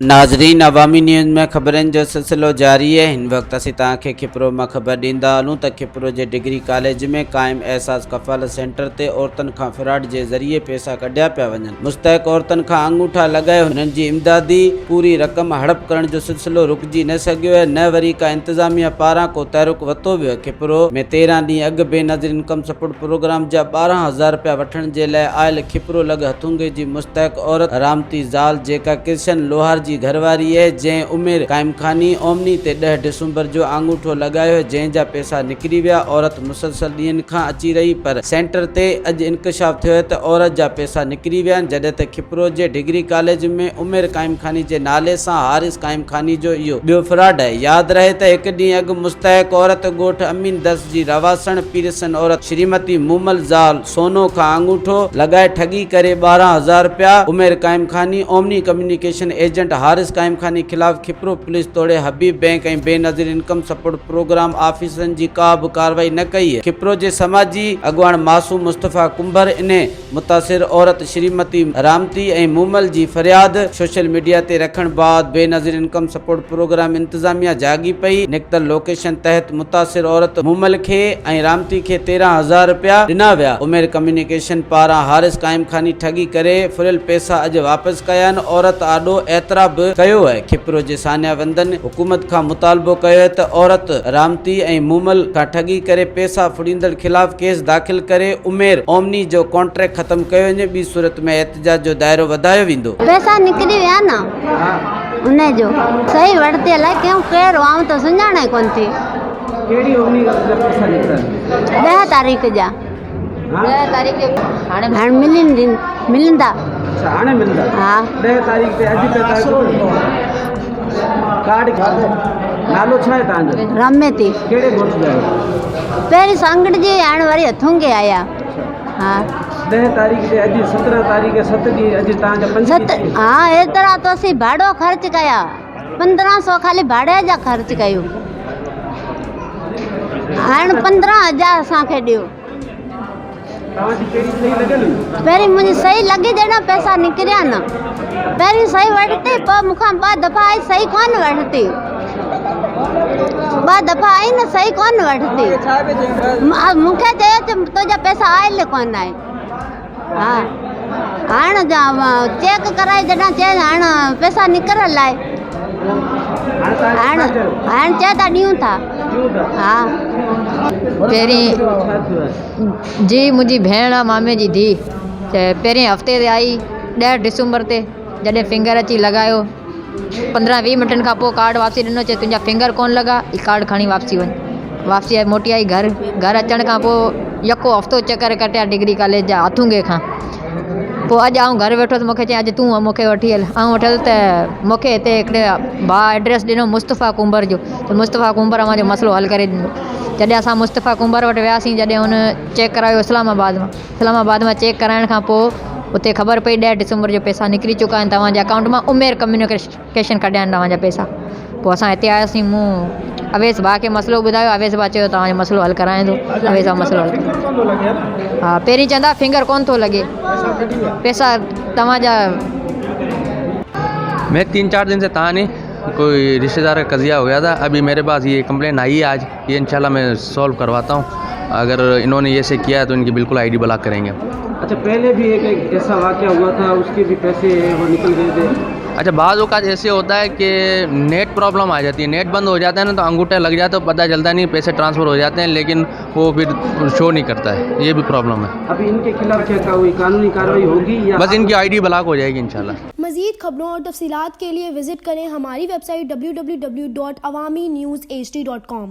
नाज़रीन, अवामी न्यूज़ में ख़बरनि जो सिलसिलो जारी है। हिन वक्त असीं तव्हांखे खिपरो मां ख़बर ॾींदा हलूं त खिपरो जे डिग्री कॉलेज में क़ाइम एहसास कफ़ालत सेंटर ते औरतुनि खां फ्रॉड जे ज़रिए पैसा कढिया पिया वञनि। मुस्तहिक़ औरतुनि खां अंगूठा लॻाए हुननि जी इमदादी पूरी रक़म हड़प करण जो सिलसिलो रुकिजी न सघियो आहे, न वरी का इंतज़ामिया पारां को तहरुक वरितो वियो। खिपरो में 13 ॾींहं अॻु बेनज़ीर इनकम सपोर्ट प्रोग्राम जा 12,000 रुपया वठण जे लाइ आयल खिपरो लॻ हथुंगे जी मुस्तहिक़ औरत रामती ज़ाल, जेका किशन लोहार जी घरवारी है, जंहिं उमेर क़ाइम खानी ओमनी ते 10 दिसंबर जो अंगूठो लगायो, जंहिंजा पैसा निकिरी विया। औरत मुसलसल ॾींहंनि खां अची रही, पर सेंटर ते अॼु इंकशाफ थियो त औरत जा पैसा निकिरी विया आहिनि। जॾहिं त खिपरो जे डिग्री कॉलेज में उमेर क़ाइम खानी जे नाले सां हारिस क़ाइम खानी जो इहो ॿियो फ्रॉड आहे। यादि रहे त हिकु ॾींहुं अॻु मुस्तहिक़ औरत ॻोठ अमीन दस जी रवासण पीरसन औरत श्रीमती मूमल ज़ाल सोनो खां अंगूठो लॻाए ठगी करे 12,000 रुपया उमेर क़ाइम खानी ओमनी कम्युनिकेशन एजेंट हारिस क़ाइम खानी खिलाफ़ खिपरो पुलिस तोड़े हबीब बैंक ऐं बेनज़ीर इनकम सपोर्ट प्रोग्राम ऑफिसरनि जी का बि कार्रवाई न कई है। खिपरो जे समाजी अॻुवाण मासूम मुस्तफ़ा कुंभर इन मुतासिर औरत श्रीमती रामती ऐं मूमल जी फरियाद सोशल मीडिया ते रखण बाद बेनज़ीर इनकम सपोर्ट प्रोग्राम इंतजामिया जागी पई। निकतल लोकेशन तहत मुतासिर औरत मूमल खे ऐं रामती खे 13,000 रुपया ॾिना विया। उमेर कम्युनिकेशन पारां हारिस क़ाइम खानी ठगी करे फुरियल पैसा अॼु वापसि कया आहिनि। औरत आॾो एतराब कयो है। खिपरो जे सानिया वंदन हुकूमत खां मुतालबो कयो है त औरत रामती ऐं मूमल खां ठगी करे पैसा फुड़ींदड़ खिलाफ़ केस दाख़िल करे उमेर ओमनी जो कॉन्ट्रैक्ट ख़त्म कयो वञे। ॿी सूरत में एहतजाज जो दायरो वधायो वेंदो। पैसा निकिरी विया न उन जो सही वठते अलाए क्यों केरु आऊं तो सुञाणे कोन थी। केड़ी ओमनी जा पैसा निकरन 10 तारीख़ जा 10 तारीख़ हाणे मिलंदा। अच्छा, हाणे मिलंदा। हाँ 10 तारीख़ ते अॼु पैसा कार्ड नालो छा आहे तव्हांजो? रमेती। कहिड़े ॻोठ जा आहियो? पहिरीं सांगड़ जी, हाणे वरी हथुंगे आया। हाँ 10 तारीख़ ते अॼु 17 तारीख़ 7 ॾींहं अॼु तव्हांजा 5 हाँ एतिरा तो असीं भाड़ो ख़र्च कया 1500 खाली भाड़े जा ख़र्च कयूं। हाणे 15,000 असांखे ॾियो। तव्हांजी कहिड़ी सही लॻल? पहिरीं मुंहिंजी सही लॻी ॼणा पैसा निकिरिया न। पहिरीं सही वठिती, पोइ मूंखां 2 दफ़ा आई, सही कोन वठिती। 2 दफ़ा आई न, सही कोन वठिती। मूंखे चयो त तुंहिंजा पैसा आयल कोन आहे। हा हाणे चेक कराए जॾहिं चए हाणे पैसा निकिरल आहे। हाणे चए था ॾियूं था। हा पहिरीं जी मुंहिंजी भेण मामे जी धीउ पहिरें हफ़्ते ते आई 10 दिसंबर ते, जॾहिं फिंगर अची लॻायो 15-20 मिंटनि खां पोइ कार्ड वापसी ॾिनो। चए तुंहिंजा फिंगर कोन लॻा, ई कार्ड खणी वापसी वञ। वापसी मोटी आई घर अचण खां पोइ यको हफ़्तो चकर कटिया डिग्री कॉलेज जा हथुंगे खां। पोइ अॼु आऊं घरु वेठो त मूंखे चई अॼु तूं मूंखे वठी हल। वठियल त मूंखे हिते हिकिड़े भाउ एड्रेस ॾिनो मुस्तफ़ा कुंभर जो, त मुस्तफ़ा कुंभर मुंहिंजो मसइलो हल करे ॾिनो। जॾहिं असां मुस्तफ़ा कुंभर वटि वियासीं, जॾहिं हुन चेक करायो इस्लामाबाद में चेक कराइण खां पोइ उते ख़बर पई 10 दिसंबर जो पैसा निकिरी चुका आहिनि तव्हांजे अकाउंट मां। उमेर कम्युनिकेशन कढिया आहिनि तव्हांजा पैसा। पोइ असां हिते आयासीं। मूं अवेस भाउ खे मसइलो ॿुधायो। अवेस भाउ चयो तव्हांजो मसइलो हल कराईंदो। अवेस भाउ मसइलो हल। हा पहिरीं चवंदा फिंगर कोन थो लॻे, पैसा तव्हांजा। मैं 3-4 दिन से था नहीं, कोई रिश्तेदार का कज़िया हो गया था। अभी मेरे पास ये कंप्लेन आई है आज, ये इंशाल्लाह मैं सॉल्व करवाता हूँ। अगर इन्होंने ये से किया है तो इनकी बिल्कुल आईडी ब्लॉक करेंगे। अच्छा, पहले भी एक ऐसा वाक़या हुआ था, उसके भी पैसे वो निकल गए थे। अच्छा, बाज़ औक़ात ऐसे होता है कि नेट प्रॉब्लम आ जाती है, नेट बंद हो जाता है ना, तो अंगूठा लग जाता है तो पता चलता नहीं, पैसे ट्रांसफ़र हो जाते हैं लेकिन वो फिर शो नहीं करता है। ये भी प्रॉब्लम है। अभी इनके खिलाफ क्या कोई कानूनी कार्रवाई होगी या बस इनकी आईडी ब्लॉक हो जाएगी इंशाल्लाह। मज़ीद खबरों और तफसीलात के लिए विजिट करें हमारी वेबसाइट www.awamiNewsHD.com।